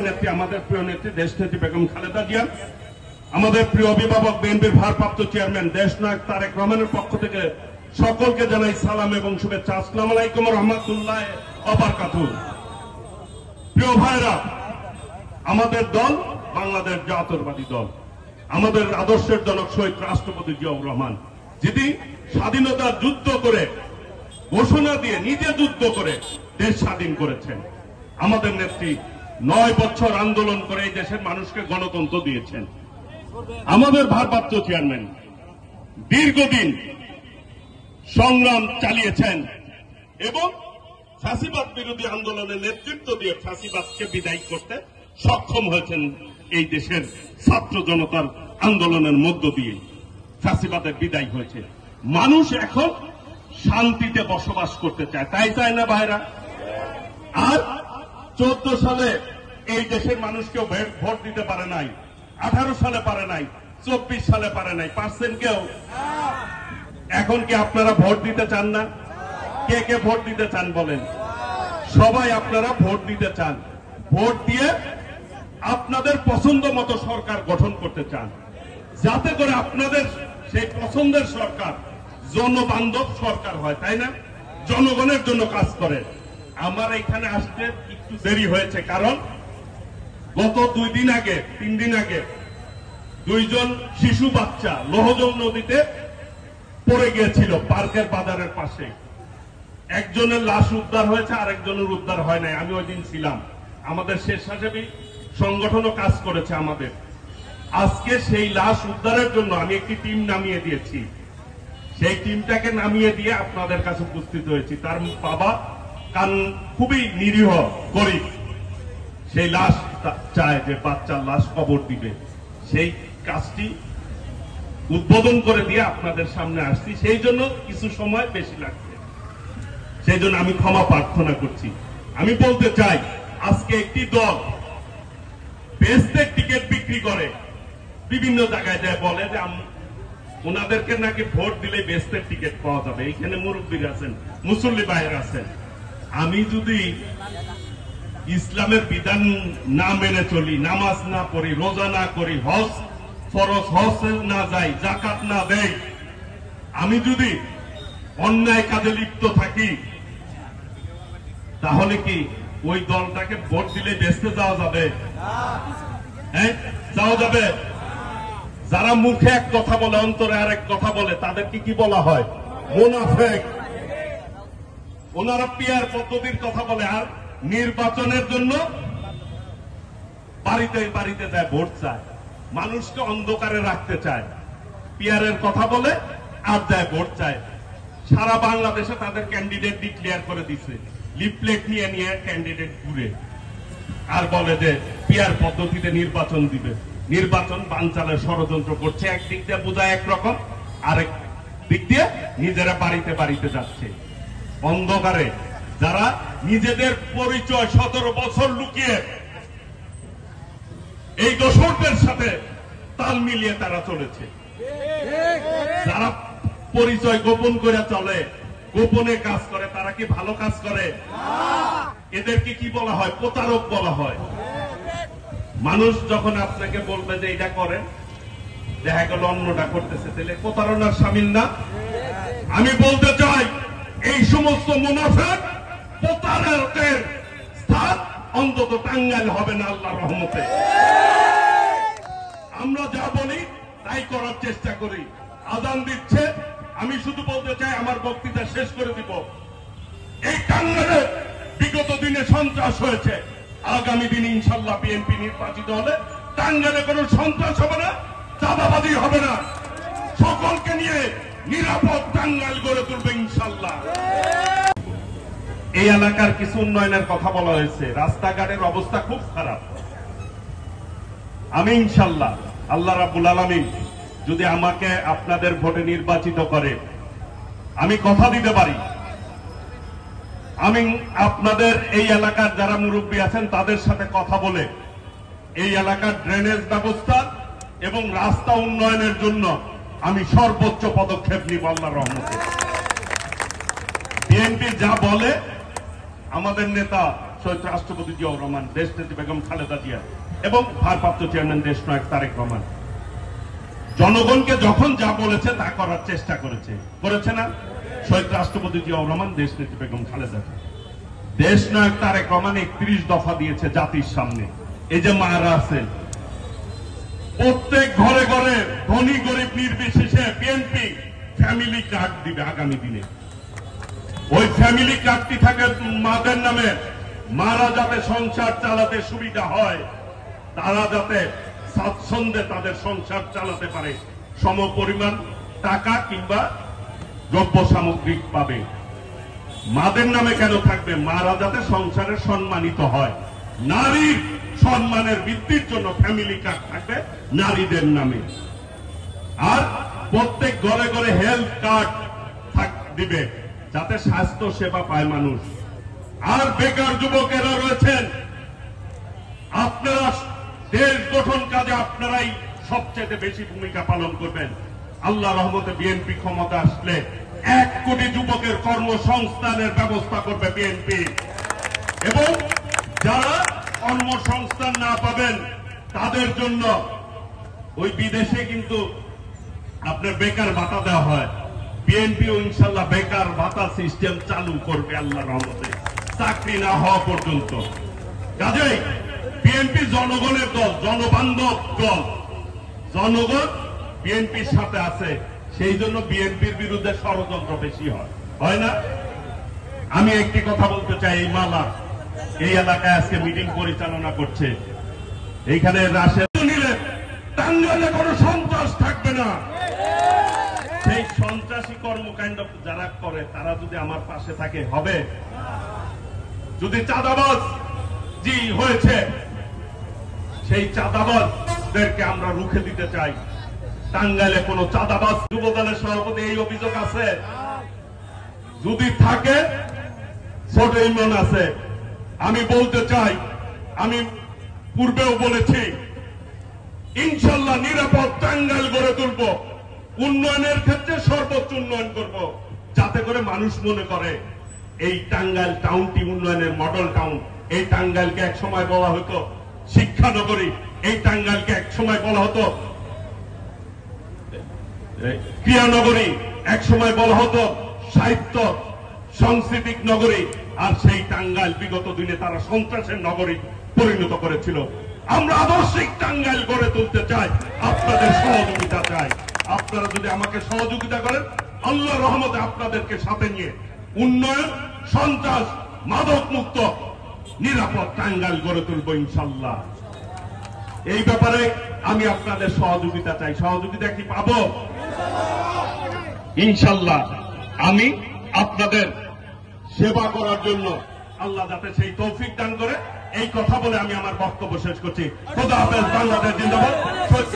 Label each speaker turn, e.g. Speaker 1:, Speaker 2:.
Speaker 1: নেত্রী, আমাদের প্রিয় নেত্রী দেশনেত্রী বেগম খালেদা জিয়া, আমাদের প্রিয় অভিভাবক বিএনপির ভারপ্রাপ্ত চেয়ারম্যান দেশনায়ক তারেক রহমানের পক্ষ থেকে সকলকে জানাই সালাম এবং শুভেচ্ছা। আসসালামু আলাইকুম ওয়া রাহমাতুল্লাহি ওয়া বারাকাতুহু। প্রিয় ভাইরা, আমাদের দল বাংলাদেশ জাতীয়তাবাদী দল, আমাদের আদর্শের জনক শহীদ রাষ্ট্রপতি জিয়াউর রহমান, যিনি স্বাধীনতার যুদ্ধ করে ঘোষণা দিয়ে নিজে যুদ্ধ করে দেশ স্বাধীন করেছেন। আমাদের নেত্রী 9 বছর আন্দোলন করে এই দেশের মানুষকে গণতন্ত্র দিয়েছেন। আমাদের ভারপ্রাপ্ত চেয়ারম্যান দীর্ঘদিন সংগ্রাম চালিয়েছেন এবং ফ্যাসিবাদ বিরোধী আন্দোলনে নেতৃত্ব দিয়ে ফ্যাসিবাদকে বিদায় করতে সক্ষম হয়েছেন। এই দেশের ছাত্র জনতার আন্দোলনের মধ্য দিয়ে ফ্যাসিবাদের বিদায় হয়েছে। মানুষ এখন শান্তিতে বসবাস করতে চায়, তাই চায় না ভাইরা? আর 14 সালে এই দেশের মানুষ কেউ ভোট দিতে পারে নাই, 18 সালে পারে নাই, 24 সালে পারে নাই, পারছেন কেউ? এখন কি আপনারা ভোট দিতে চান না? কে কে ভোট দিতে চান বলেন? সবাই আপনারা ভোট দিতে চান। ভোট দিয়ে আপনাদের পছন্দ মতো সরকার গঠন করতে চান, যাতে করে আপনাদের সেই পছন্দের সরকার জনবান্ধব সরকার হয়, তাই না? জনগণের জন্য কাজ করে। আমার এখানে আসতে একটু দেরি হয়েছে, কারণ গত 3 দিন আগে 2জন শিশু বাচ্চা লোহজং নদীতে পড়ে গিয়েছিল পার্কের বাজারের পাশে। একজনের লাশ উদ্ধার হয়েছে, আরেকজনের উদ্ধার হয় নাই। আমি ওই দিন ছিলাম, আমাদের স্বেচ্ছাসেবী সংগঠনও কাজ করেছে আমাদের। আজকে সেই লাশ উদ্ধারের জন্য আমি একটি টিম নামিয়ে দিয়েছি। সেই টিমটাকে নামিয়ে দিয়ে আপনাদের কাছে উপস্থিত হয়েছি। তার বাবা খুবই নিরীহ গরিব, সেই লাশ চায় যে বাচ্চার লাশ কবর দিবে। সেই কাজটি উদ্বোধন করে দিয়ে আপনাদের সামনে আসছি। সেই জন্য কিছু সময় বেশি লাগছে, সেই জন্য আমি ক্ষমা প্রার্থনা করছি। আমি বলতে চাই, আজকে একটি দল বেহেশতের টিকিট বিক্রি করে বিভিন্ন জায়গায় যায়, বলে যে ওনাদেরকে নাকি ভোট দিলে বেহেশতের টিকিট পাওয়া যাবে। এখানে মুরব্বীরা আছেন, মুসল্লি ভাইয়েরা আছেন। আমি যদি ইসলামের বিধান না মেনে চলি, নামাজ না পড়ি, রোজা না করি, হজ ফরজ হজ না যাই, যাকাত না দেই, আমি যদি অন্যায় কাজে লিপ্ত থাকি, তাহলে কি ওই দলটাকে ভোট দিলে বেচতে যাওয়া যাবে? হ্যাঁ, যাওয়া যাবে? যারা মুখে এক কথা বলে অন্তরে আরেক কথা বলে, তাদেরকে কি বলা হয়? মুনাফিক। ওনারা পিয়ার পদ্ধতির কথা বলে, আর নির্বাচনের জন্য বাড়িতে বাড়িতে যায় ভোট চায়, মানুষকে অন্ধকারে রাখতে চায়, পিয়ারের কথা বলে আর যায় ভোট চায়। সারা বাংলাদেশে তাদের ক্যান্ডিডেট ডিক্লেয়ার করে দিচ্ছে, লিফলেট নিয়ে নিয়ে ক্যান্ডিডেট ঘুরে আর বলে যে পিয়ার পদ্ধতিতে নির্বাচন দিবে। নির্বাচন বানচালের ষড়যন্ত্র করছে। একদিক দিয়ে বোঝায় একরকম, আরেক দিক দিয়ে নিজেরা বাড়িতে বাড়িতে যাচ্ছে অন্ধকারে। যারা নিজেদের পরিচয় 17 বছর লুকিয়ে এই দোসরদের সাথে তাল মিলিয়ে তারা চলেছে। যারা পরিচয় গোপন করে চলে, গোপনে কাজ করে, তারা কি ভালো কাজ করে? এদেরকে কি বলা হয়? প্রতারক বলা হয়। মানুষ যখন আপনাকে বলবে যে এটা করেন, দেখা গেল অন্যটা করতেছে, তাহলে প্রতারণার শামিল না? আমি বলতে চাই, এই সমস্ত মুনাফিক প্রতারকের স্থান অন্তত টাঙ্গাইল হবে না আল্লাহর রহমতে। আমরা যা বলি তাই করার চেষ্টা করি। আজান দিচ্ছে, আমি শুধু বলতে চাই, আমার বক্তৃতা শেষ করে দিব। এই টাঙ্গাইলে বিগত দিনে সন্ত্রাস হয়েছে, আগামী দিন ইনশাল্লাহ বিএনপি নির্বাচিত হলে টাঙ্গাইলে কোনো সন্ত্রাস হবে না, চাঁদাবাজি হবে না। সকলকে নিয়ে নিরাপদ টাঙ্গাইল গড়ে তুলবে ইনশাল্লাহ। এই এলাকার কিছু উন্নয়নের কথা বলা হয়েছে। রাস্তাঘাটের অবস্থা খুব খারাপ। আমি ইনশাল্লাহ, আল্লাহ রাব্বুল আলামিন যদি আমাকে আপনাদের ভোটে নির্বাচিত করে, আমি কথা দিতে পারি, আমি আপনাদের এই এলাকার যারা মুরব্বী আছেন তাদের সাথে কথা বলে এই এলাকার ড্রেনেজ ব্যবস্থা এবং রাস্তা উন্নয়নের জন্য আমি সর্বোচ্চ পদক্ষেপ নিব আল্লাহর রহমতে। বিএনপি যা বলে, আমাদের নেতা শহীদ রাষ্ট্রপতি জিয়াউর রহমান, দেশনেত্রী বেগম খালেদা জিয়া এবং ভারপ্রাপ্ত চেয়ারম্যান দেশনায়ক তারেক রহমান জনগণকে যখন যা বলেছে তা করার চেষ্টা করেছে না? শহীদ রাষ্ট্রপতি জিয়াউর রহমান, দেশনেত্রী বেগম খালেদা জিয়া, দেশনায়ক তারেক রহমান 31 দফা দিয়েছে জাতির সামনে। এই যে মারা আছেন, প্রত্যেক ঘরে ঘরে ধনী গরিব নির্বিশেষে বিএনপি ফ্যামিলি কার্ড দিবে আগামী দিনে। ওই ফ্যামিলি কার্ডটি থাকে মাদের নামে। মারা যাতে সংসার চালাতে সুবিধা হয়, তারা যাতে স্বাচ্ছন্দ্যে তাদের সংসার চালাতে পারে, সমপরিমাণ টাকা কিংবা দ্রব্য সামগ্রী পাবে। মাদের নামে কেন থাকবে? মারা যাতে সংসারে সম্মানিত হয়। নারীর সম্মানের বৃদ্ধির জন্য ফ্যামিলি কার্ড থাকবে নারীদের নামে। আর প্রত্যেক ঘরে ঘরে হেলথ কার্ড দিবে যাতে স্বাস্থ্য সেবা পায় মানুষ। আর বেকার যুবকেরা রয়েছেন, আপনারা দেশ গঠন কাজে আপনারাই সবচেয়ে বেশি ভূমিকা পালন করবেন। আল্লাহ রহমতে বিএনপি ক্ষমতা আসলে 1 কোটি যুবকের কর্মসংস্থানের ব্যবস্থা করবে বিএনপি। এবং যারা কর্মসংস্থান না পাবেন তাদের জন্য ওই বিদেশে কিন্তু আপনার বেকার ভাতা দেওয়া হয়। বিএনপিও ইনশাল্লাহ বেকার ভাতা সিস্টেম চালু করবে আল্লাহ রহমতে, চাকরি না হওয়া পর্যন্ত। কাজেই বিএনপি জনগণের দল, জনবান্ধব দল। জনগণ বিএনপির সাথে আছে, সেই জন্য বিএনপির বিরুদ্ধে ষড়যন্ত্র বেশি হয় না? আমি একটি কথা বলতে চাই, এই মালা এই এলাকায় আজকে মিটিং পরিচালনা করছে, এইখানে রাশেদ নিলে টাঙ্গাইলে কোনো সন্ত্রাস থাকবে না। সেই সন্ত্রাসী কর্মকাণ্ড যারা করে তারা যদি আমার পাশে থাকে হবে? যদি চাঁদাবাজ জি হয়েছে, সেই চাঁদাবাজদেরকে আমরা রুখে দিতে চাই। টাঙ্গাইলে কোন চাঁদাবাজ যুবদলের সভাপতি এই অভিযোগ আছে? যদি থাকে ছোট ইমন আছে। আমি বলতে চাই, আমি পূর্বেও বলেছি, ইনশাল্লাহ নিরাপদ টাঙ্গাইল গড়ে তুলব। উন্নয়নের ক্ষেত্রে সর্বোচ্চ উন্নয়ন করব, যাতে করে মানুষ মনে করে এই টাঙ্গাইল টাউনটি উন্নয়নের মডেল টাউন। এই টাঙ্গাইলকে এক সময় বলা হতো শিক্ষা নগরী, এই টাঙ্গাইলকে এক সময় বলা হতো ক্রিয়া নগরী, এক সময় বলা হতো সাহিত্য সাংস্কৃতিক নগরী। আর সেই টাঙ্গাইল বিগত দিনে তারা সন্ত্রাসের নগরী পরিণত করেছিল। আমরা আদর্শিক টাঙ্গাইল গড়ে তুলতে চাই, আপনাদের সহযোগিতা চাই। আপনারা যদি আমাকে সহযোগিতা করেন, আল্লাহ রহমতে আপনাদেরকে সাথে নিয়ে উন্নয়ন, সন্ত্রাস, মাদক মুক্ত নিরাপদ টাঙ্গাইল গড়ে তুলব ইনশাল্লাহ। এই ব্যাপারে আমি আপনাদের সহযোগিতা চাই। সহযোগিতা কি পাবো? ইনশাল্লাহ। আমি আপনাদের সেবা করার জন্য আল্লাহ যাতে সেই তৌফিক দান করে, এই কথা বলে আমি আমার বক্তব্য শেষ করছি। খোদা হাফেজ। বাংলাদেশ জিন্দাবাদ।